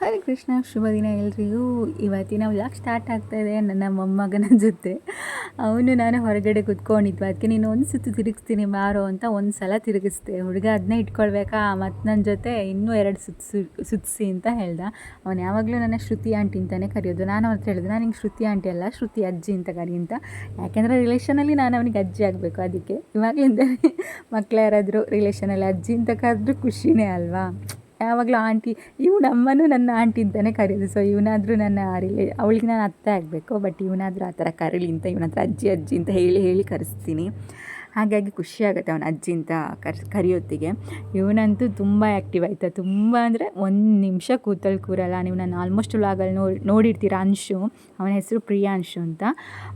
ಹರೇ ಕೃಷ್ಣ, ಶುಭ ದಿನ ಎಲ್ರಿಗೂ. ಇವತ್ತಿನ ವ್ಲಾಗ್ ಸ್ಟಾರ್ಟ್ ಆಗ್ತಾಯಿದೆ ನನ್ನ ಮೊಮ್ಮಗನ ಜೊತೆ. ಅವನು ನಾನು ಹೊರಗಡೆ ಕುತ್ಕೊಂಡಿದ್ವಿ, ಅದಕ್ಕೆ ನೀನು ಒಂದು ಸುತ್ತು ತಿರುಗಿಸ್ತೀನಿ ಬಾರೋ ಅಂತ ಒಂದು ಸಲ ತಿರುಗಿಸ್ದೆ. ಹುಡುಗ ಅದನ್ನೇ ಇಟ್ಕೊಳ್ಬೇಕಾ, ಮತ್ತು ನನ್ನ ಜೊತೆ ಇನ್ನೂ 2 ಸುತ್ತಿಸಿ ಅಂತ ಹೇಳ್ದ. ಅವನು ಯಾವಾಗಲೂ ನನ್ನ ಶ್ರುತಿ ಆಂಟಿ ಅಂತಲೇ ಕರೆಯೋದು. ನಾನು ಅವ್ರು ಹೇಳಿದೆ, ನಾನು ಹಿಂಗೆ ಶ್ರುತಿ ಆಂಟಿ ಅಲ್ಲ, ಶ್ರುತಿ ಅಜ್ಜಿ ಅಂತ ಕರಿ ಅಂತ. ಯಾಕೆಂದರೆ ರಿಲೇಷನಲ್ಲಿ ನಾನು ಅವನಿಗೆ ಅಜ್ಜಿ ಆಗಬೇಕು, ಅದಕ್ಕೆ ಇವಾಗಲಿಂದ ಮಕ್ಳು ಯಾರಾದರೂ ರಿಲೇಷನಲ್ಲಿ ಅಜ್ಜಿ ಅಂತ ಕರೆದ್ರೂ ಖುಷಿನೇ ಅಲ್ವಾ. ಯಾವಾಗಲೂ ಆಂಟಿ, ನಮ್ಮನ್ನು ನನ್ನ ಆಂಟಿ ಅಂತಲೇ ಕರೆಯೋದು. ಸೊ ಇವನಾದರೂ ನನ್ನ ಅವಳಿಗೆ ನಾನು ಅತ್ತೆ ಆಗಬೇಕು, ಬಟ್ ಇವನಾದರೂ ಆ ಥರ ಕರೀಲಿ ಅಂತ ಇವನ ಹತ್ರ ಅಜ್ಜಿ ಅಜ್ಜಿ ಅಂತ ಹೇಳಿ ಕರೆಸ್ತೀನಿ. ಹಾಗಾಗಿ ಖುಷಿಯಾಗುತ್ತೆ ಅವನ ಅಜ್ಜಿ ಅಂತ ಕರೆಯೋತ್ತಿಗೆ. ಇವನಂತೂ ತುಂಬ ಆ್ಯಕ್ಟಿವ್ ಆಯಿತಾ, ತುಂಬ ಅಂದರೆ ಒಂದು ನಿಮಿಷ ಕೂರಲ್ಲ. ನೀವು ನಾನು ಆಲ್ಮೋಸ್ಟ್ ವ್ಲಾಗಲ್ಲಿ ನೋಡಿರ್ತೀರ. ಅಂಶು, ಅವನ ಹೆಸರು ಪ್ರಿಯಾಂಶು ಅಂತ,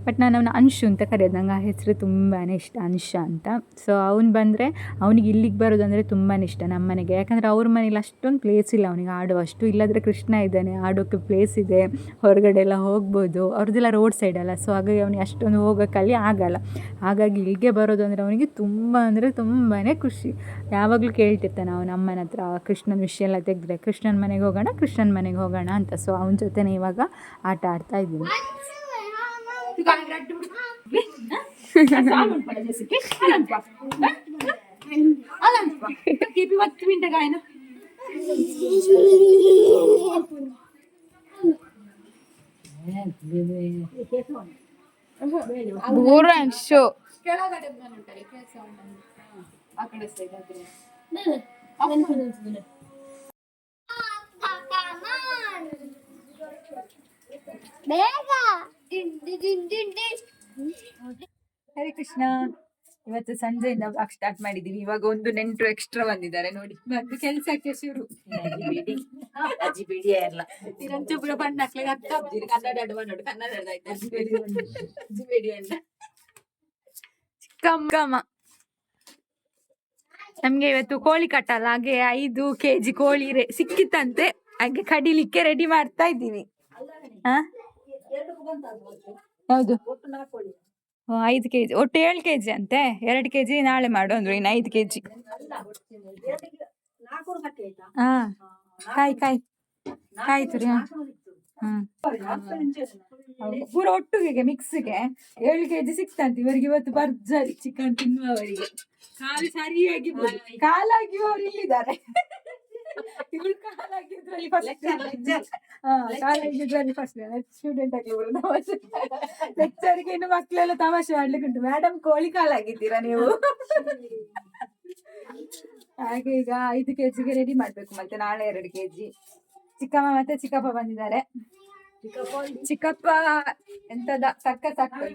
ಬಟ್ ನಾನು ಅವನ ಅಂಶು ಅಂತ ಕರೆಯೋದು. ನಂಗೆ ಆ ಹೆಸರು ತುಂಬಾ ಇಷ್ಟ, ಅಂಶ ಅಂತ. ಸೊ ಅವ್ನು ಬಂದರೆ ಅವನಿಗೆ ಇಲ್ಲಿಗೆ ಬರೋದಂದರೆ ತುಂಬಾ ಇಷ್ಟ ನಮ್ಮ ಮನೆಗೆ. ಯಾಕಂದರೆ ಅವ್ರ ಮನೇಲಿ ಅಷ್ಟೊಂದು ಪ್ಲೇಸ್ ಇಲ್ಲ ಅವನಿಗೆ ಆಡುವಷ್ಟು. ಇಲ್ಲಾಂದರೆ ಕೃಷ್ಣ ಇದ್ದಾನೆ, ಆಡೋಕ್ಕೆ ಪ್ಲೇಸ್ ಇದೆ, ಹೊರಗಡೆ ಎಲ್ಲ ಹೋಗ್ಬೋದು. ಅವ್ರದ್ದೆಲ್ಲ ರೋಡ್ ಸೈಡಲ್ಲ, ಸೊ ಹಾಗಾಗಿ ಅವನಿಗೆ ಅಷ್ಟೊಂದು ಹೋಗೋಕ್ಕಲ್ಲಿ ಆಗಲ್ಲ. ಹಾಗಾಗಿ ಇಲ್ಲಿಗೆ ಬರೋದು ಅಂದರೆ ಅವನಿಗೆ ತುಂಬ ಅಂದರೆ ತುಂಬಾ ಖುಷಿ. ಯಾವಾಗಲೂ ಕೇಳ್ತಿರ್ತಾನೆ ಅವನ ಅಮ್ಮನ ಹತ್ರ, ಕೃಷ್ಣನ ವಿಷಯ ಎಲ್ಲ ತೆಗೆದ್ರೆ ಕೃಷ್ಣನ ಮನೆಗೆ ಹೋಗೋಣ ಅಂತ. ಸೊ ಅವನ ಜೊತೆನೇ ಇವಾಗ ಆಟ ಆಡ್ತಾ ಇದ್ದೀನಿ. ಕೆಳಗಡೆ ಉಂಟಲ್ಲ ಕೆಲಸ ಆ ಕಡೆ ಸೈಡ್ ಆದ್ರೆ ಹರೇ ಕೃಷ್ಣ. ಇವತ್ತು ಸಂಜೆಯಿಂದ ಬ್ಲಾಗ್ ಸ್ಟಾರ್ಟ್ ಮಾಡಿದೀವಿ. ಇವಾಗ ಒಂದು ನೆಂಟರು ಎಕ್ಸ್ಟ್ರಾ ಬಂದಿದ್ದಾರೆ ನೋಡಿ, ಬಂದು ಕೆಲ್ಸಕ್ಕೆ ಶುರು. ಅಜ್ಜಿ ಬಿಡಿ ಎಲ್ಲ ತಿರಂಚುಪುರ ಬಣ್ಣ ಹಾಕ್ಲಿಕ್ಕೆ ಆಗ್ತಾ ಹೋಗ್ತೀರಿ. ಕನ್ನಡ ನೋಡು, ಕನ್ನಡ ಆಯ್ತು. ಅಜ್ಜಿ ಬೇಡಿ ಅಣ್ಣ ಚಿಕ್ಕಮ್ಮ. ನಮ್ಗೆ ಇವತ್ತು ಕೋಳಿ ಕಟ್ಟಲ್ಲ, ಹಾಗೆ 5 kg ಕೋಳಿ ಸಿಕ್ಕಿತ್ತಂತೆ, ಹಾಗೆ ಕಡಿಲಿಕ್ಕೆ ರೆಡಿ ಮಾಡ್ತಾ ಇದ್ದೀವಿ. ಹೌದು, 5 kg, ಒಟ್ಟು 7 kg ಅಂತೆ. 2 kg ನಾಳೆ ಮಾಡು ಅಂದ್ರು, ಇನ್ನು 5 kg. ಹಾ, ಕಾಯ್ತು ರೀ. ಪೂರ ಒಟ್ಟಿಗೆ ಮಿಕ್ಸ್ಗೆ 7 kg ಸಿಕ್ತಂತೆ ಇವರಿಗೆ ಇವತ್ತು. ಭರ್ಜರಿ ಚಿಕನ್ ತಿನ್ನುವವರಿಗೆ ಕಾಲು ಸರಿಯಾಗಿ ಕಾಲಾಗಿರುವವರು ಇಲ್ಲಿದ್ದಾರೆ. ಇವಳು ಕಾಲಾಗಿದ್ರಲ್ಲಿ ಫಸ್ಟ್ ಸ್ಟೂಡೆಂಟ್ ಆಗಿ ಲೆಕ್ಚರ್ಗೆ ಇನ್ನು ಮಕ್ಕಳೆಲ್ಲ ತಮಾಷೆ ಮಾಡ್ಲಿಕ್ಕೆ ಉಂಟು. ಮೇಡಮ್ ಕೋಳಿ ಕಾಲಾಗಿದ್ದೀರಾ ನೀವು? ಹಾಗೆ ಈಗ 5 kg ರೆಡಿ ಮಾಡ್ಬೇಕು, ಮತ್ತೆ ನಾಳೆ 2 kg. ಚಿಕ್ಕಮ್ಮ ಮತ್ತೆ ಚಿಕ್ಕಪ್ಪ ಬಂದಿದ್ದಾರೆ. ಚಿಕ್ಕಪ್ಪ ಎಂತದ ಸಕ್ಕತ್ ಆಗ್ತದೆ.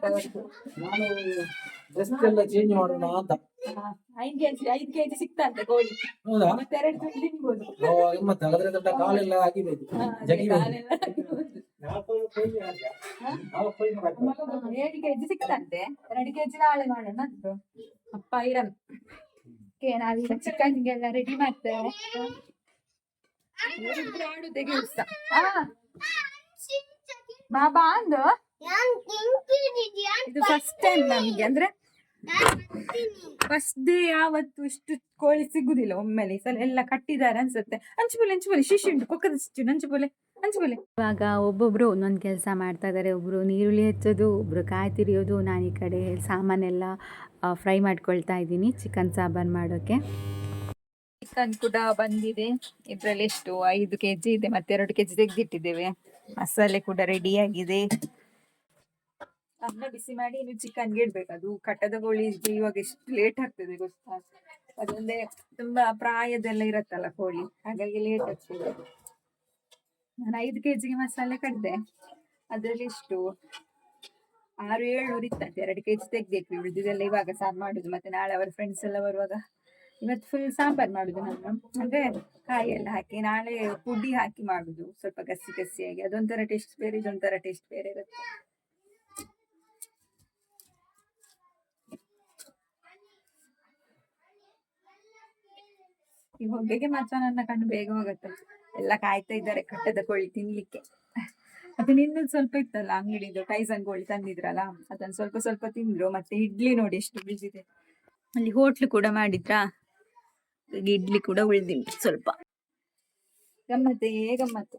5 kg ಸಿಕ್ತಂತೆ ಕೋಳಿ, ಮತ್ತೆ 2 ತುಂಡು ತಿನ್ಬೋದು. 7 kg ಸಿಕ್ತಂತೆ, 2 kg ನಾಳೆ ಮಾಡೋಣ ಅಂತ ಅಪ್ಪ ಇರನ್. ನಾವೀಗ ಚಿಕನ್ಗೆಲ್ಲ ರೆಡಿ ಮಾಡ್ತೇವೆ. ಆಡುದೇ ಕೆಲಸ. ಬಾಬಾ ಅಂದು ಇದು ಫಸ್ಟ್ ಟೈಮ್ ನಮಗೆ, ಅಂದ್ರೆ ಫಸ್ಟ್ ಡೇ. ಯಾವತ್ತು ಇಷ್ಟು ಕೋಳಿ ಸಿಗುದಿಲ್ಲ ಒಮ್ಮೆಲೆ. ಈ ಸಲ ಎಲ್ಲ ಕಟ್ಟಿದ್ದಾರೆ ಅನ್ಸುತ್ತೆ. ಹಂಚುಬೋಲೆ ಶಿಶು ಉಂಟು, ಕೊಕ್ಕದ ಶಿಶು. ಹಂಚುಬೋಲೆ. ಇವಾಗ ಒಬ್ಬೊಬ್ರು ಒಂದೊಂದು ಕೆಲಸ ಮಾಡ್ತಾ ಇದ್ದಾರೆ. ಒಬ್ರು ನೀರುಳ್ಳಿ ಹೆಚ್ಚೋದು, ಒಬ್ರು ಕಾಯಿ ತಿರಿಯೋದು. ನಾನು ಈ ಕಡೆ ಸಾಮಾನೆಲ್ಲ ಫ್ರೈ ಮಾಡ್ಕೊಳ್ತಾ ಇದ್ದೀನಿ ಚಿಕನ್ ಸಾಂಬಾರು ಮಾಡೋಕ್ಕೆ. ಚಿಕನ್ ಕೂಡ ಬಂದಿದೆ. ಇದರಲ್ಲಿ ಎಷ್ಟು 5 kg ಇದೆ, ಮತ್ತೆ 2 kg ತೆಗೆದಿಟ್ಟಿದ್ದೇವೆ. ಮಸಾಲೆ ಕೂಡ ರೆಡಿ ಆಗಿದೆ. ಅನ್ನ ಬಿಸಿ ಮಾಡಿ ಇನ್ನು ಚಿಕನ್ಗೆ ಇಡ್ಬೇಕು. ಅದು ಕಟ್ಟದ ಕೋಳಿಗೆ ಇವಾಗ ಎಷ್ಟು ಲೇಟ್ ಆಗ್ತದೆ ಗೊತ್ತಾ? ಅದೊಂದೇ ತುಂಬಾ ಪ್ರಾಯದೆಲ್ಲ ಇರತ್ತಲ್ಲ ಕೋಳಿ, ಹಾಗಾಗಿ ಲೇಟ್ ಆಗ್ತದೆ. ನಾನು 5 kg ಮಸಾಲೆ ಕಡ್ದೆ. ಅದ್ರಲ್ಲಿ ಎಷ್ಟು 600-700 ಇತ್ತಂತೆ. 2 kg ತೆಗ್ದಿಟ್ವಿ. ಉಳಿದಿದೆಲ್ಲ ಇವಾಗ ಸಾರು ಮಾಡುದು. ಮತ್ತೆ ನಾಳೆ ಅವರ ಫ್ರೆಂಡ್ಸ್ ಎಲ್ಲ ಬರುವಾಗ ಇವತ್ತು ಫುಲ್ ಸಾಂಬಾರ್ ಮಾಡುದು ನಾನು. ಅಂದ್ರೆ ಕಾಯಿ ಎಲ್ಲ ಹಾಕಿ, ನಾಳೆ ಪುಡಿ ಹಾಕಿ ಮಾಡುದು, ಸ್ವಲ್ಪ ಗಸಿಯಾಗಿ. ಅದೊಂಥರ ಟೇಸ್ಟ್ ಬೇರೆ, ಇದೊಂಥರ ಟೇಸ್ಟ್ ಬೇರೆ ಇರುತ್ತೆ. ಈ ಹೊಗೆಗೆ ಮಾತ್ರ ನನ್ನ ಕಣ್ಣು ಬೇಗ ಹೋಗುತ್ತೆ. ಎಲ್ಲ ಕಾಯ್ತಾ ಇದ್ದಾರೆ ಕಟ್ಟದ ಕೋಳಿ ತಿನ್ಲಿಕ್ಕೆ. ಮತ್ತೆ ನಿನ್ನ ಸ್ವಲ್ಪ ಇತ್ತಲ್ಲ ಅಂಗಡಿದು ಟೈಸನ್ ಕೋಳಿ ತಂದಿದ್ರಲ್ಲ, ಅದನ್ನ ಸ್ವಲ್ಪ ಸ್ವಲ್ಪ ತಿಂದ್ರು. ಮತ್ತೆ ಇಡ್ಲಿ ನೋಡಿ ಎಷ್ಟು ಬಿದ್ದಿದೆ. ಅಲ್ಲಿ ಹೋಟ್ಲು ಕೂಡ ಮಾಡಿದ್ರಾ, ಇಡ್ಲಿ ಕೂಡ ಉಳಿದಿತ್ತು ಸ್ವಲ್ಪ. ಗಮ್ಮತ್ತೇ ಗಮ್ಮತ್ತು.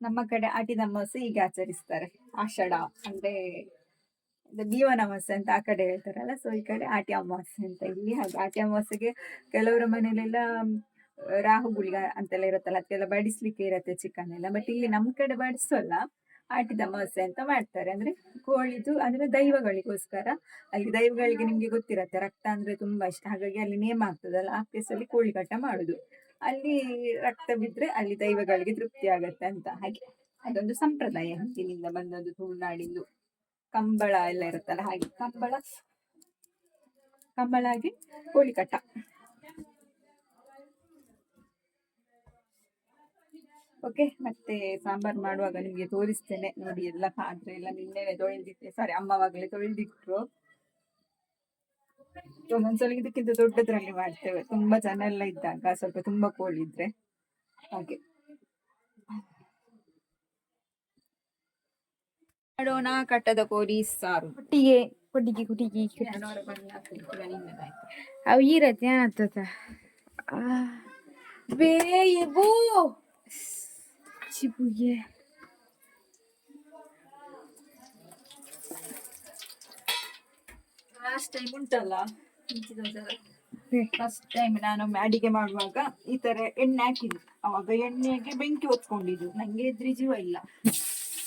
ನಮ್ಮ ಕಡೆ ಆಟಿದ ಅಮಾವಾಸ್ಯೆ ಹೀಗೆ ಆಚರಿಸ್ತಾರೆ. ಆಷಾಢ ಅಂದ್ರೆ ಇದು ಬೀವನ ಅಮಾವಾಸ್ಯೆ ಅಂತ ಆ ಕಡೆ ಹೇಳ್ತಾರಲ್ಲ, ಸೊ ಈ ಕಡೆ ಆಟಿ ಅಮಾವಾಸ್ಯೆ ಅಂತ ಇಲ್ಲಿ. ಹಾಗೆ ಆಟಿ ಅಮಾವಾಸ್ಯೆಗೆ ಕೆಲವರ ಮನೇಲೆಲ್ಲ ರಾಹು ಗುಳಿಗ ಅಂತೆಲ್ಲ ಇರುತ್ತಲ್ಲ, ಅದಕ್ಕೆಲ್ಲ ಬಡಿಸ್ಲಿಕ್ಕೆ ಇರತ್ತೆ ಚಿಕನ್ ಎಲ್ಲ. ಬಟ್ ಇಲ್ಲಿ ನಮ್ ಕಡೆ ಬಡಿಸೋಲ್ಲ, ಆಟಿದ ಅಮಾವಾಸ್ಯೆ ಅಂತ ಮಾಡ್ತಾರೆ. ಅಂದ್ರೆ ಕೋಳಿದು ಅಂದ್ರೆ ದೈವಗಳಿಗೋಸ್ಕರ. ಅಲ್ಲಿ ದೈವಗಳಿಗೆ ನಿಮ್ಗೆ ಗೊತ್ತಿರತ್ತೆ ರಕ್ತ ಅಂದ್ರೆ ತುಂಬಾ ಇಷ್ಟ, ಹಾಗಾಗಿ ಅಲ್ಲಿ ನೇಮ ಆಗ್ತದಲ್ಲ, ಆ ಪ್ಲೇಸಲ್ಲಿ ಕೋಳಿ ಕಟ್ಟ ಮಾಡುದು. ಅಲ್ಲಿ ರಕ್ತ ಬಿದ್ರೆ ಅಲ್ಲಿ ದೈವಗಳಿಗೆ ತೃಪ್ತಿ ಆಗತ್ತೆ ಅಂತ. ಹಾಗೆ ಅದೊಂದು ಸಂಪ್ರದಾಯ ಹಿಂದಿನಿಂದ ಬಂದದ್ದು ತುಳುನಾಡಿಂದು. ಕಂಬಳ ಎಲ್ಲ ಇರುತ್ತಲ್ಲ, ಹಾಗೆ ಕಂಬಳ ಆಗಿ ಕೋಳಿ ಕಟ್ಟ. ಓಕೆ, ಮತ್ತೆ ಸಾಂಬಾರ್ ಮಾಡುವಾಗ ನಿಮ್ಗೆ ತೋರಿಸ್ತೇನೆ ನೋಡಿ. ಎಲ್ಲ ಪಾತ್ರೆ ಎಲ್ಲ ನಿನ್ನೆ ತೊಳೆದಿಟ್ಟೆ, ಸಾರಿ ಅಮ್ಮವಾಗಲೇ ತೊಳೆದಿಟ್ರು. ಒಂದೊಂದ್ಸಲ ಇದಕ್ಕಿಂತ ದೊಡ್ಡದ್ರಲ್ಲಿ ಮಾಡ್ತೇವೆ, ತುಂಬಾ ಜನ ಎಲ್ಲ ಇದ್ದಾಗ, ಸ್ವಲ್ಪ ತುಂಬಾ ಕೋಳಿ ಇದ್ರೆ ಹಾಗೆ ಮಾಡೋಣ. ಕಟ್ಟದ ಕೋಳಿ ಸಾರು ಕುಟ್ಟಿಗೆ ಕುಟ್ಟಿಗೆ ಕುಟ್ಟಿಗೆ ಅವು ಈರತ್ತೆ ಏನಾಗ್ತದ ಬೇಯಬೋ ಚಿಬುಗೆ ಲಾಸ್ಟ್ ಟೈಮ್ ಉಂಟಲ್ಲ, ಫಸ್ಟ್ ಟೈಮ್ ನಾನೊಮ್ಮೆ ಅಡಿಗೆ ಮಾಡುವಾಗ ಈ ತರ ಎಣ್ಣೆ ಹಾಕಿದ್ವಿ. ಅವಾಗ ಎಣ್ಣೆಗೆ ಬೆಂಕಿ ಹೊತ್ಕೊಂಡಿದ್ದು, ನಂಗೆ ಎದ್ರಿ ಜೀವ ಇಲ್ಲ.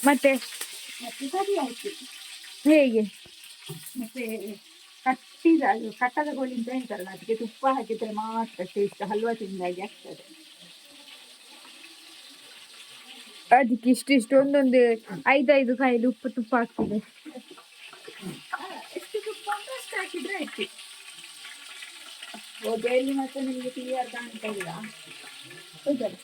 ಮತ್ತೆ ಸರಿ ಆಯ್ತು. ಹೇಗೆ ಮತ್ತೆ ಕಟ್ಟದ ಕೋಳಿ ಅಂತ ಹೇಳ್ತಾರಲ್ಲ, ಅದಕ್ಕೆ ತುಪ್ಪ ಹಾಕಿದ್ರೆ ಮಾತ್ರ ಟೇಸ್ಟ್, ಹಲ್ವಾ ತಿಂದಾಗಿ ಆಗ್ತದೆ. ಅದಕ್ಕೆ ಇಷ್ಟಿಷ್ಟು ಒಂದೊಂದು 5 ಕಾಯಿಲೆ ಉಪ್ಪು ತುಪ್ಪ ಹಾಕ್ತಿದೆ. ಎಷ್ಟು ತುಪ್ಪ ಅಂತ ಅಷ್ಟು ಹಾಕಿದ್ರೆ ಆಯ್ತು. ಹೋದಲ್ಲಿ ಮತ್ತೆ ನಿಮ್ಗೆ ಕ್ಲಿಯರ್ ಕಾಣ್ತಾ ಇಲ್ಲ ಹೌದಲ್ಲ.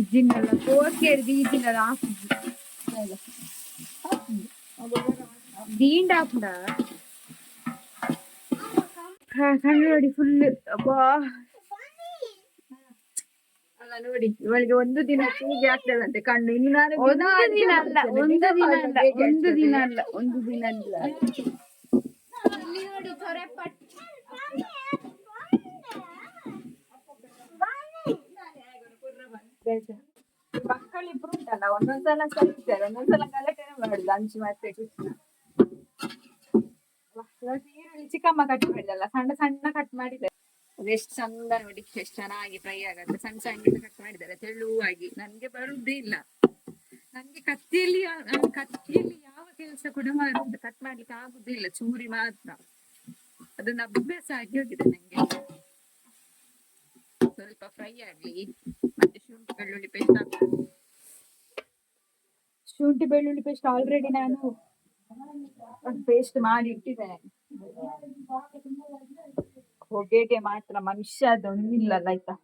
ಇದನ್ನೆಲ್ಲ ಕೋರ್ಕೇರಿದು ಇದನ್ನೆಲ್ಲ ಹಾಕಿದ್ವಿ ದೀಂಡ ಹಾಕ್ಬಿಡ ಕಣ್ಣು ನೋಡಿ ಫುಲ್ ಅಬ್ಬಾ. ಅಲ್ಲ ನೋಡಿ, ಇವಳಿಗೆ ಒಂದು ದಿನ ಹೀಗೆ ಆಗ್ತದಂತೆ ಕಣ್ಣು. ಇನ್ನು ನಾನು ಒಂದು ದಿನ ಅಲ್ಲ ಮಕ್ಕಳಿಬ್ರು ಉಂಟಲ್ಲ, ಒಂದೊಂದ್ಸಲ ಸರಿತಾರೆ, ಒಂದೊಂದ್ಸಲ ಗಲಾಟೆನೆ ಮಾಡುದು. ಅಂಚಿ ಮತ್ತೆ ಈರುಳ್ಳಿ ಚಿಕ್ಕಮ್ಮ ಕಟ್ ಮಾಡಿದಲ್ಲ, ಸಣ್ಣ ಸಣ್ಣ ಕಟ್ ಮಾಡಿದ್ದಾರೆ. ಅದೆಷ್ಟು ಚಂದ ನೋಡಿ, ಎಷ್ಟು ಚೆನ್ನಾಗಿ ಫ್ರೈ ಆಗತ್ತೆ. ಸಣ್ಣ ಸಣ್ಣ ಕಟ್ ಮಾಡಿದ್ದಾರೆ ತೆಳುವಾಗಿ. ನನ್ಗೆ ಬರುದೇ ಇಲ್ಲ, ನನ್ಗೆ ಕತ್ತಿಯಲ್ಲಿ ಯಾವ ಕೆಲಸ ಕೂಡ ಮಾಡುದು ಕಟ್ ಮಾಡ್ಲಿಕ್ಕೆ ಆಗುದಿಲ್ಲ, ಚೂರಿ ಮಾತ್ರ. ಅದನ್ನ ಅಭ್ಯಾಸ ಆಗಿ ಹೋಗಿದೆ ನಂಗೆ. ಸ್ವಲ್ಪ ಫ್ರೈ ಆಗ್ಲಿ, ಮತ್ತೆ ಶುಂಠಿ ಬೆಳ್ಳುಳ್ಳಿ ಪೇಸ್ಟ್ ಹಾಕ್ಬೇಕು. ಶುಂಠಿ ಬೆಳ್ಳುಳ್ಳಿ ಪೇಸ್ಟ್ ಆಲ್ರೆಡಿ ನಾನು ಪೇಸ್ಟ್ ಮಾಡಿ ಇಟ್ಟಿದ್ದೇನೆ. ಹೊಗೆಗೆ ಮಾತ್ರ ಮನುಷ್ಯ ಅದೊಂದಿಲ್ಲಲ್ಲ, ಆಯ್ತಾ.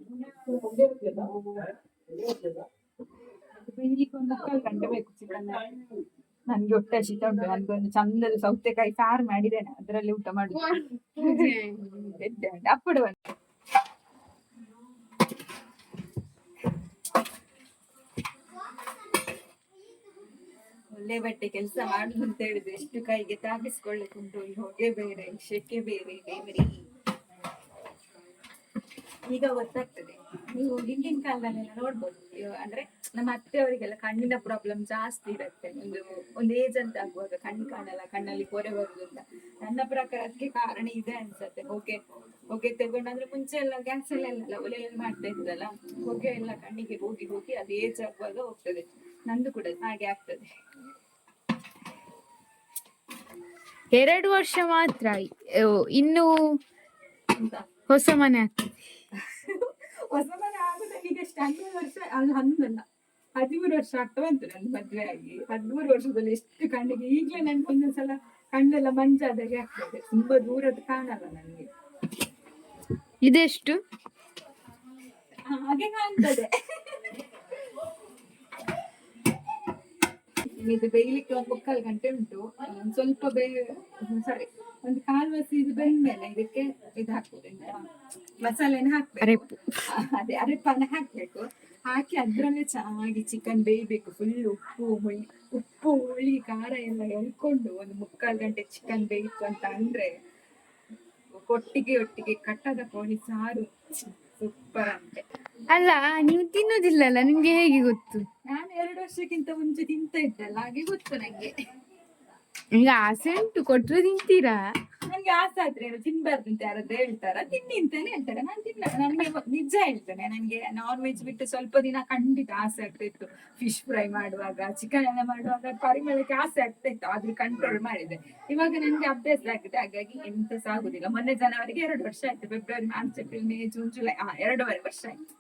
ಬೇಯಲಿಕ್ಕೆ 1 ಗಂಟೆ ಬೇಕು ಚಿಕನ್. ನನ್ಗೆ ಹೊಟ್ಟೆ ಹಸಿತ ಉಂಟು. ನನ್ಗೊಂದು ಚಂದದ ಸೌತೆಕಾಯಿ ಸಾರು ಮಾಡಿದ್ದೇನೆ, ಅದರಲ್ಲಿ ಊಟ ಮಾಡುದು. ಅಪ್ಪಡು ಒಳ್ಳೆ ಬಟ್ಟೆ ಕೆಲಸ ಮಾಡುದು ಅಂತ ಹೇಳಿದ್ರೆ ಎಷ್ಟು ಕೈಗೆ ತಾಗಿಸ್ಕೊಳ್ಳಿಕ್ಕುಂಟು. ಈ ಹೊಗೆ ಬೇರೆ, ಶೆಕೆ ಬೇರೆ, ದೇವರಿ. ಈಗ ಗೊತ್ತಾಗ್ತದೆ. ನೀವು ಹಿಂದಿನ ಕಾಲದಲ್ಲೆಲ್ಲ ನೋಡ್ಬೋದು, ಅಂದ್ರೆ ನಮ್ಮ ಅತ್ತೆಯವರಿಗೆಲ್ಲ ಕಣ್ಣಿನ ಪ್ರಾಬ್ಲಮ್ ಜಾಸ್ತಿ ಇರುತ್ತೆ. ಒಂದು ಏಜ್ ಅಂತ ಆಗುವಾಗ ಕಣ್ಣು ಕಾಣಲ್ಲ, ಕಣ್ಣಲ್ಲಿ ಪೊರೆ ಬರುದು ಅಂತ. ನನ್ನ ಪ್ರಕಾರ ಅದಕ್ಕೆ ಕಾರಣ ಇದೆ ಅನ್ಸತ್ತೆ. ಹೊಗೆ ತಗೊಂಡಂದ್ರೆ ಮುಂಚೆ ಎಲ್ಲ ಗ್ಯಾಸ್ ಎಲ್ಲ ಒಲೆಯಲ್ಲಿ ಮಾಡ್ತಾ ಇದ್ದಲ್ಲ, ಹೊಗೆ ಎಲ್ಲ ಕಣ್ಣಿಗೆ ಹೋಗಿ ಹೋಗಿ ಅದು ಏಜ್ ಆಗುವಾಗ ಹೋಗ್ತದೆ. ನಂದು ಕೂಡ ಹಾಗೆ ಆಗ್ತದೆ. 2 ವರ್ಷ ಮಾತ್ರ ಇನ್ನು ಹೊಸ ಮನೆ ಆಗ್ತದೆ. ಹೊಸ ಮನೆ ಆಗುದ ಈಗ 11 ವರ್ಷ, ಅದು 13 ವರ್ಷ ಆಗ್ತಾ ಬಂತು ನನ್ ಮದ್ವೆ ಆಗಿ. 13 ವರ್ಷದಲ್ಲಿ ಎಷ್ಟು ಕಣ್ಣಿಗೆ ಈಗ್ಲೇ ನನ್ಗೆ ಒಂದೊಂದ್ಸಲ ಕಣ್ಣೆಲ್ಲ ಮಂಜಾದಾಗೆ ಆಗ್ತದೆ. ತುಂಬಾ ದೂರದ್ದು ಕಾಣಲ್ಲ ನನ್ಗೆ. ಇದೆಷ್ಟು ಹಾಗೆ ಕಾಣ್ತದೆ. ಇದು ಬೇಯಲಿಕ್ಕೆ 1 ಗಂಟೆ ಉಂಟು. ಸ್ವಲ್ಪ ಸಾರಿ, ಒಂದು 1/4 ಇದು ಬೆಂದ್ಮೇಲೆ ಇದಕ್ಕೆ ಇದು ಹಾಕ್ಬೋದು, ಮಸಾಲೆನ ಹಾಕ್ಬೇಕು. ಅದೇ ಅರೆಪಾನ ಹಾಕ್ಬೇಕು. ಹಾಕಿ ಅದ್ರಲ್ಲೇ ಚೆನ್ನಾಗಿ ಚಿಕನ್ ಬೇಯಬೇಕು. ಫುಲ್ ಉಪ್ಪು ಹುಳಿ ಖಾರ ಎಲ್ಲ ಎಳ್ಕೊಂಡು 1 ಮುಕ್ಕಾಲು ಗಂಟೆ ಚಿಕನ್ ಬೇಯಿತು ಅಂತ ಅಂದ್ರೆ ಒಟ್ಟಿಗೆ ಒಟ್ಟಿಗೆ ಕಟ್ಟದ ಕೋಳಿ ಸಾರು ಸೂಪರ್ ಅಂತೆ. ಅಲ್ಲ ನೀವು ತಿನ್ನೋದಿಲ್ಲಲ್ಲ, ನಿಮ್ಗೆ ಹೇಗೆ ಗೊತ್ತು? ನಾನು 2 ವರ್ಷಕ್ಕಿಂತ ಮುಂಚೆ ತಿಂತ ಇದ್ದಲ್ಲ, ಹಾಗೆ ಗೊತ್ತು ನಂಗೆ. ನಿಮ್ಗೆ ಆಸೆ ಉಂಟು, ಕೊಟ್ರೆ ತಿಂತೀರಾ? ನಂಗೆ ಆಸೆ ಆದ್ರೆ ಏನು ತಿನ್ಬಾರ್ದು ಅಂತ ಯಾರಾದ್ರೂ ಹೇಳ್ತಾರ? ತಿನ್ನಿ ಅಂತಾನೆ ಹೇಳ್ತಾರೆ, ನಾನು ತಿನ್ನ. ನನಗೆ ನಿಜ ಹೇಳ್ತೇನೆ, ನನಗೆ ನಾನ್ ವೆಜ್ ಬಿಟ್ಟು ಸ್ವಲ್ಪ ದಿನ ಖಂಡಿತ ಆಸೆ ಆಗ್ತಿತ್ತು. ಫಿಶ್ ಫ್ರೈ ಮಾಡುವಾಗ, ಚಿಕನ್ ಎಲ್ಲ ಮಾಡುವಾಗ ಪರಿಮಳಕ್ಕೆ ಆಸೆ ಆಗ್ತಿತ್ತು, ಆದ್ರೂ ಕಂಟ್ರೋಲ್ ಮಾಡಿದೆ. ಇವಾಗ ನನಗೆ ಅಭ್ಯಾಸ ಆಗಿದೆ, ಹಾಗಾಗಿ ಎಂತ ಸಹ ಆಗುದಿಲ್ಲ. ಮೊನ್ನೆ ಜನವರಿಗೆ 2 ವರ್ಷ ಆಯ್ತು. February, March, April, May, June, July 2.5 ವರ್ಷ ಆಯ್ತು.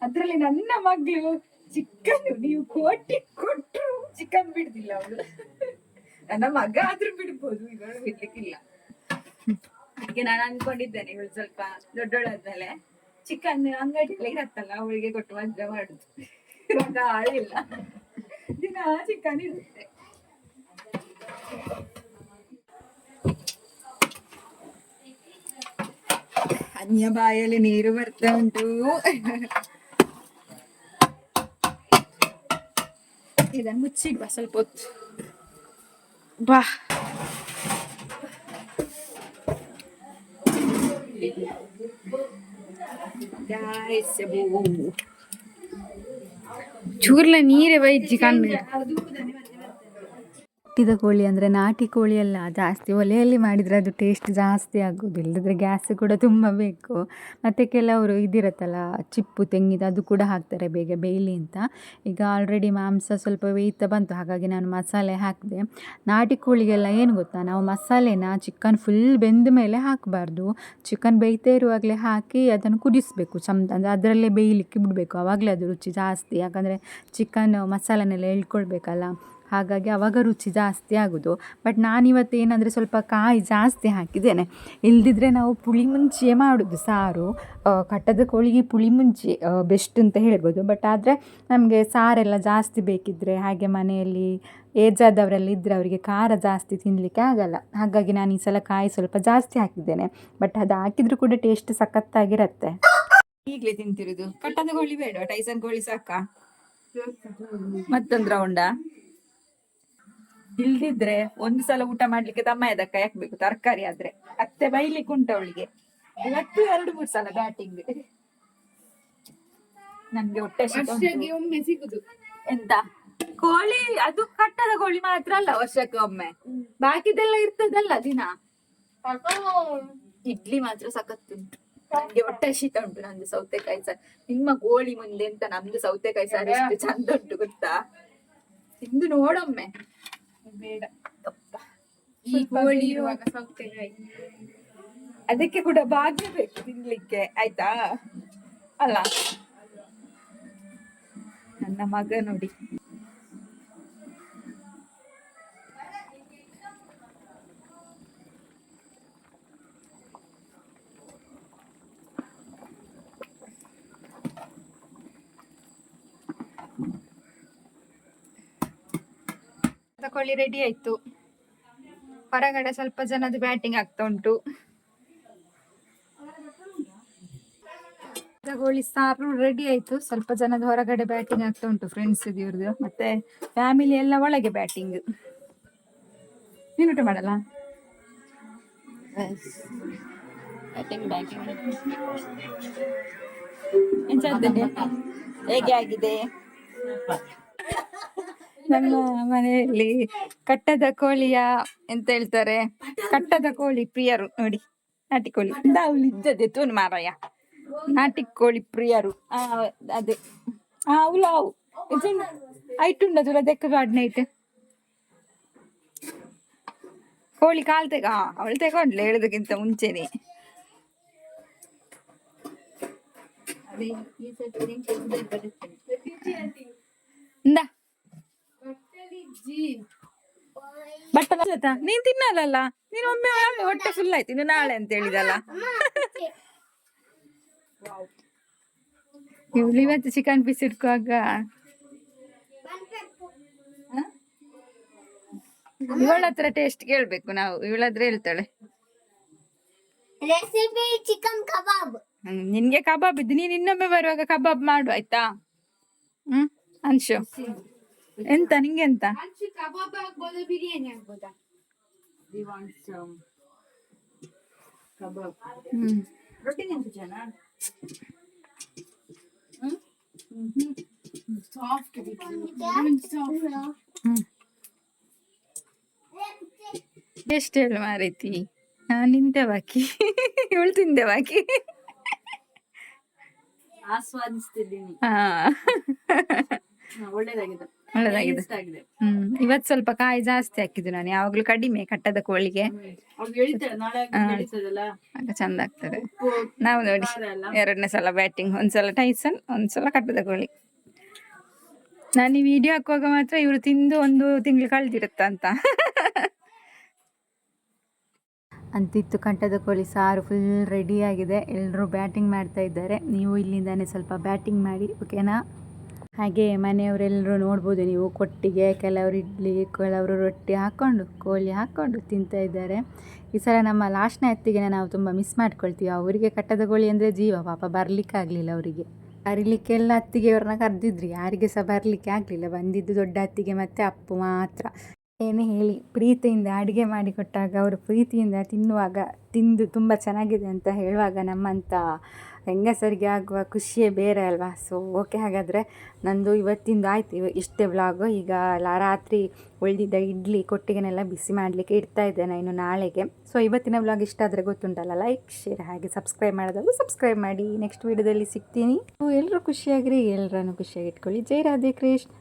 ಅದ್ರಲ್ಲಿ ನನ್ನ ಮಗಳು ಚಿಕನ್ ನೀವು ಕೋಟಿ ಕೊಟ್ರು ಚಿಕನ್ ಬಿಡುದಿಲ್ಲ ಅವಳು. ನನ್ನ ಮಗ ಆದ್ರೂ ಬಿಡ್ಬೋದು, ಇವಳು ಬಿಡ್ಲಿಕ್ಕಿಲ್ಲ. ಅದಕ್ಕೆ ನಾನು ಅನ್ಕೊಂಡಿದ್ದೇನೆ, ಇವಳು ಸ್ವಲ್ಪ ದೊಡ್ಡೋಳಾದ್ಮೇಲೆ ಚಿಕನ್ ಅಂಗಡಿಯಲ್ಲಿ ಇರತ್ತಲ್ಲ ಅವಳಿಗೆ ಕೊಟ್ಟು ಮದ್ವೆ ಮಾಡುದು. ಇವಾಗ ಆಳಿಲ್ಲ, ದಿನ ಚಿಕನ್ ಇರುತ್ತೆ. ಅನ್ಯ ಬಾಯಲ್ಲಿ ನೀರು ಬರ್ತಾ ಉಂಟು. ಇದನ್ನು ಮುಚ್ಚಿಡುವ ಸ್ವಲ್ಪ ಹೊತ್ತು. ಬಾ, ಚೂರ್ಲ ನೀರೇ ಬೈಜಿ ಕಣ್ಣು. ಕಟ್ಟಿದ ಕೋಳಿ ಅಂದರೆ ನಾಟಿ ಕೋಳಿ ಅಲ್ಲ, ಜಾಸ್ತಿ ಒಲೆಯಲ್ಲಿ ಮಾಡಿದರೆ ಅದು ಟೇಸ್ಟ್ ಜಾಸ್ತಿ ಆಗೋದು. ಇಲ್ಲದಿದ್ರೆ ಗ್ಯಾಸ್ ಕೂಡ ತುಂಬ ಬೇಕು. ಮತ್ತು ಕೆಲವರು ಇದಿರತ್ತಲ್ಲ ಚಿಪ್ಪು ತೆಂಗಿದ, ಅದು ಕೂಡ ಹಾಕ್ತಾರೆ ಬೇಗ ಬೇಯಲಿ ಅಂತ. ಈಗ ಆಲ್ರೆಡಿ ಮಾಂಸ ಸ್ವಲ್ಪ ಬೇಯ್ತಾ ಬಂತು, ಹಾಗಾಗಿ ನಾನು ಮಸಾಲೆ ಹಾಕಿದೆ. ನಾಟಿ ಕೋಳಿಗೆಲ್ಲ ಏನು ಗೊತ್ತಾ, ನಾವು ಮಸಾಲೆನ ಚಿಕನ್ ಫುಲ್ ಬೆಂದ ಮೇಲೆ ಹಾಕಬಾರ್ದು. ಚಿಕನ್ ಬೇಯ್ತಾ ಇರುವಾಗಲೇ ಹಾಕಿ ಅದನ್ನು ಕುದಿಸಬೇಕು ಅಂದರೆ ಅದರಲ್ಲೇ ಬೇಯಲಿಕ್ಕೆ ಬಿಡಬೇಕು. ಆವಾಗಲೇ ಅದು ರುಚಿ ಜಾಸ್ತಿ, ಯಾಕಂದರೆ ಚಿಕನ್ ಮಸಾಲನೆಲ್ಲ ಎಳ್ಕೊಳ್ಬೇಕಲ್ಲ, ಹಾಗಾಗಿ ಆವಾಗ ರುಚಿ ಜಾಸ್ತಿ ಆಗೋದು. ಬಟ್ ನಾನಿವತ್ತು ಏನಂದರೆ ಸ್ವಲ್ಪ ಕಾಯಿ ಜಾಸ್ತಿ ಹಾಕಿದ್ದೇನೆ. ಇಲ್ಲದಿದ್ದರೆ ನಾವು ಪುಳಿ ಮುಂಚಿಯೇ ಮಾಡೋದು ಸಾರು. ಕಟ್ಟದ ಕೋಳಿಗೆ ಪುಳಿ ಮುಂಚಿ ಬೆಸ್ಟ್ ಅಂತ ಹೇಳ್ಬೋದು. ಬಟ್ ಆದರೆ ನಮಗೆ ಸಾರೆಲ್ಲ ಜಾಸ್ತಿ ಬೇಕಿದ್ದರೆ, ಹಾಗೆ ಮನೆಯಲ್ಲಿ ಏಜ್ ಆದವರೆಲ್ಲ ಇದ್ದರೆ ಅವರಿಗೆ ಖಾರ ಜಾಸ್ತಿ ತಿನ್ನಲಿಕ್ಕೆ ಆಗಲ್ಲ, ಹಾಗಾಗಿ ನಾನು ಈ ಸಲ ಕಾಯಿ ಸ್ವಲ್ಪ ಜಾಸ್ತಿ ಹಾಕಿದ್ದೇನೆ. ಬಟ್ ಅದು ಹಾಕಿದರೂ ಕೂಡ ಟೇಸ್ಟ್ ಸಖತ್ತಾಗಿರುತ್ತೆ. ಈಗಲೇ ತಿಂತಿರುದು ಕಟ್ಟದ ಕೋಳಿ ಬೇಡ, ಟೈಸನ್ ಕೋಳಿ ಸಾಕಾ? ಮತ್ತೊಂದು ರೌಂಡಾ? ಇಲ್ದಿದ್ರೆ ಒಂದು ಸಲ ಊಟ ಮಾಡ್ಲಿಕ್ಕೆ ತಮ್ಮ ಎದಕ್ಕ ಯಾಕಬೇಕು? ತರಕಾರಿ ಆದ್ರೆ ಅತ್ತೆ ಬೈಲಿಕ್ಕೆ ಉಂಟ ಅವಳಿಗೆ. ಇವತ್ತು 2-3 ಸಲ ಬ್ಯಾಟಿಂಗ್. ನನ್ಗೆ ಹೊಟ್ಟೆ ಒಮ್ಮೆ ಸಿಗುದು ಎಂತ ಕೋಳಿ, ಅದು ಕಟ್ಟದ ಕೋಳಿ ಮಾತ್ರ ಅಲ್ಲ ವರ್ಷಕ್ಕೆ ಒಮ್ಮೆ, ಬಾಕಿದೆಲ್ಲ ಇರ್ತದಲ್ಲ ದಿನ. ಇಡ್ಲಿ ಮಾತ್ರ ಸಖತ್ತುಂಟು. ನನ್ಗೆ ಹೊಟ್ಟೆ ಶೀತ ಉಂಟು. ನಂದು ಸೌತೆಕಾಯಿ ಸಾರು. ನಿಮ್ಮ ಕೋಳಿ ಮುಂದೆ ಎಂತ, ನಮ್ದು ಸೌತೆಕಾಯಿ ಸಾರು ಎಷ್ಟು ಚಂದ ಉಂಟು ಗೊತ್ತಾ? ತಿಂದು ನೋಡೊಮ್ಮೆ. ಬೇಡ, ಈ ಕೋಳಿ ಇರುವಾಗ ಸೌತೆಕಾಯಿ ಅದಕ್ಕೆ ಕೂಡ ಭಾಗ್ಯ ಬೇಕು ತಿನ್ಲಿಕ್ಕೆ, ಆಯ್ತಾ? ಅಲ್ಲ, ನನ್ನ ಮಗ ನೋಡಿ ಕೋಳಿ ರೆಡಿ ಆಯ್ತು. ಹೊರಗಡೆ ಸ್ವಲ್ಪ ಜನದ ಬ್ಯಾಟಿಂಗ್ ಆಗ್ತಾ ಉಂಟು. ಕೋಳಿ ಸಾರು ರೆಡಿ ಆಯ್ತು, ಸ್ವಲ್ಪ ಜನದ ಹೊರಗಡೆ ಬ್ಯಾಟಿಂಗ್ ಆಗ್ತಾ ಉಂಟು. ಫ್ರೆಂಡ್ಸ್ ಇವ್ರದ್ದು ಮತ್ತೆ ಫ್ಯಾಮಿಲಿ ಎಲ್ಲ ಒಳಗೆ ಬ್ಯಾಟಿಂಗ್. ನೀನು ಊಟ ಮಾಡಲ್ಲ? ಹೇಗೆ ಆಗಿದೆ? ನಮ್ಮ ಮನೆಯಲ್ಲಿ ಕಟ್ಟದ ಕೋಳಿಯ ಎಂತ ಹೇಳ್ತಾರೆ, ಕಟ್ಟದ ಕೋಳಿ ಪ್ರಿಯರು ನೋಡಿ. ನಾಟಿ ಕೋಳಿ ಇದ್ದದೆ ತೂನು ಮಾರಾಯ, ನಾಟಿ ಕೋಳಿ ಪ್ರಿಯರು. ಅದೇ ಉಲಾವು ಐಟುಂಡ ತುಲ ದೆಕ್ಕ ನೈಟ್ ಕೋಳಿ ಕಾಲ್ ಅವಳು ತಗೊಂಡ್ಲೆ ಹೇಳೋದಕ್ಕಿಂತ ಮುಂಚೆನೆ. ಬಟ್ಟೆ ನೀನ್ ತಿನ್ನಲ್ಲ, ನೀನ್ ಒಮ್ಮೆ ಹೊಟ್ಟೆ ಫುಲ್ ಆಯ್ತು, ಇನ್ನು ನಾಳೆ ಅಂತ ಹೇಳಿದಲ್ಲ. ಇವಳು ಇವತ್ತು ಚಿಕನ್ ಪೀಸ್ ಇಟ್ಕುವಾಗ ಇವಳ ಹತ್ರ ಟೇಸ್ಟ್ ಕೇಳ್ಬೇಕು ನಾವು. ಇವಳಾದ್ರೆ ಹೇಳ್ತಾಳೆ ರೆಸಿಪಿ ಚಿಕನ್ ಕಬಾಬ್. ನಿನ್ಗೆ ಕಬಾಬ್ ಇದ್ದು ನೀನ್ ಇನ್ನೊಮ್ಮೆ ಬರುವಾಗ ಕಬಾಬ್ ಮಾಡು ಆಯ್ತಾ? ಅನ್ಶು ಎಂತ ನಿಂಗೆ ಎಂತ? ಕಬಾಬ್ ಆಗ್ಬೋದಾ, ಬಿರಿಯಾನಿ ಆಗ್ಬೋದಾ? ಕಬಾಬ್ ಹ್ಞೂ ರೊಟ್ಟಿ ನಿಂತು ಜನ ಸಾಫ್ಟ್ ಎಷ್ಟು ಹೇಳು ಮಾರೈತಿ ನಾನು ನಿಂತೆ ಬಾಕಿ ಇವಳು ತಿಂದೆ ಬಾಕಿ ಆಸ್ವಾದಿಸ್ತಿದ್ದೀನಿ. ಹಾ ಒಳ್ಳೇದಾಗಿದೆ, ಒಳ್ಳೆದಾಗಿದೆ. ಇಷ್ಟ ಆಗಿದೆ. ಇವತ್ತು ಸ್ವಲ್ಪ ಕಾಯಿ ಜಾಸ್ತಿ ಹಾಕಿದ್ದು ನಾನು, ಯಾವಾಗಲೂ ಕಡಿಮೆ ಕಟ್ಟದ ಕೋಳಿಗೆ, ಅವ್ಳು ಹೇಳಿದ್ದಾಳೆ ನಾಳೆ ಬೆಳೀತದಲ್ಲ ಆಗ ಚಂದ ಆಗ್ತದೆ. ಉಪ್ಪು ನಾವು ನೋಡಿ ಖಾರ ಎಲ್ಲ. 2ನೇ ಸಲ ಬ್ಯಾಟಿಂಗ್, ಒಂದ್ಸಲ ಟೈಸನ್, ಒಂದ್ಸಲ ಕಟ್ಟದ ಕೋಳಿ. ನಾನು ಈ ವಿಡಿಯೋ ಹಾಕುವಾಗ ಮಾತ್ರ ಇವರು ತಿಂದು 1 ತಿಂಗಳು ಕಳೆದಿರುತ್ತ ಅಂತ. ಅಂತಿತ್ತು ಕಟ್ಟದ ಕೋಳಿ ಸಾರು ಫುಲ್ ರೆಡಿಯಾಗಿದೆ. ಎಲ್ಲರೂ ಬ್ಯಾಟಿಂಗ್ ಮಾಡ್ತಾ ಇದ್ದಾರೆ. ನೀವು ಇಲ್ಲಿಂದಾನೆ ಸ್ವಲ್ಪ ಬ್ಯಾಟಿಂಗ್ ಮಾಡಿ, ಓಕೆನಾ? ಹಾಗೆ ಮನೆಯವರೆಲ್ಲರೂ ನೋಡ್ಬೋದು ನೀವು, ಕೊಟ್ಟಿಗೆ ಕೆಲವರು ಇಡ್ಲಿ, ಕೆಲವರು ರೊಟ್ಟಿ ಹಾಕ್ಕೊಂಡು, ಕೋಳಿ ಹಾಕ್ಕೊಂಡು ತಿಂತಾ ಇದ್ದಾರೆ. ಈ ಸಲ ನಮ್ಮ ಲಾಸ್ಟ್ನ ಅತ್ತಿಗೆನ ನಾವು ತುಂಬ ಮಿಸ್ ಮಾಡ್ಕೊಳ್ತೀವಿ. ಅವರಿಗೆ ಕಟ್ಟದ ಕೋಳಿ ಅಂದರೆ ಜೀವ, ಪಾಪ ಬರಲಿಕ್ಕಾಗಲಿಲ್ಲ ಅವರಿಗೆ. ಕರೀಲಿಕ್ಕೆಲ್ಲ ಅತ್ತಿಗೆಯವ್ರನ್ನ ಕರೆದಿದ್ರಿ, ಯಾರಿಗೆ ಸಹ ಬರಲಿಕ್ಕೆ ಆಗಲಿಲ್ಲ. ಬಂದಿದ್ದು ದೊಡ್ಡ ಅತ್ತಿಗೆ ಮತ್ತು ಅಪ್ಪು ಮಾತ್ರ. ಏನೇ ಹೇಳಿ, ಪ್ರೀತಿಯಿಂದ ಅಡುಗೆ ಮಾಡಿಕೊಟ್ಟಾಗ ಅವರು ಪ್ರೀತಿಯಿಂದ ತಿನ್ನುವಾಗ, ತಿಂದು ತುಂಬ ಚೆನ್ನಾಗಿದೆ ಅಂತ ಹೇಳುವಾಗ ನಮ್ಮಂಥ ಹೆಂಗಸರಿಗೆ ಆಗುವ ಖುಷಿಯೇ ಬೇರೆ ಅಲ್ವಾ? ಸೊ ಓಕೆ, ಹಾಗಾದರೆ ನಂದು ಇವತ್ತಿಂದು ಆಯ್ತು ಇಷ್ಟೇ ವ್ಲಾಗು. ಈಗ ರಾತ್ರಿ ಉಳಿದಿದ್ದ ಇಡ್ಲಿ ಕೊಟ್ಟಿಗೆನೆಲ್ಲ ಬಿಸಿ ಮಾಡಲಿಕ್ಕೆ ಇಡ್ತಾ ಇದ್ದೇನೆ ಇನ್ನು ನಾಳೆಗೆ. ಸೊ ಇವತ್ತಿನ ವ್ಲಾಗ್ ಇಷ್ಟ ಆದರೆ ಗೊತ್ತುಂಟಲ್ಲ, ಲೈಕ್, ಶೇರ್ ಹಾಗೆ ಸಬ್ಸ್ಕ್ರೈಬ್ ಮಾಡೋದನ್ನು ಸಬ್ಸ್ಕ್ರೈಬ್ ಮಾಡಿ. ನೆಕ್ಸ್ಟ್ ವೀಡಿಯೋದಲ್ಲಿ ಸಿಗ್ತೀನಿ. ಎಲ್ಲರೂ ಖುಷಿಯಾಗಿರಿ, ಎಲ್ಲರನ್ನು ಖುಷಿಯಾಗಿ ಇಟ್ಕೊಳ್ಳಿ. ಜೈ ರಾಧೆ ಕೃಷ್ಣ.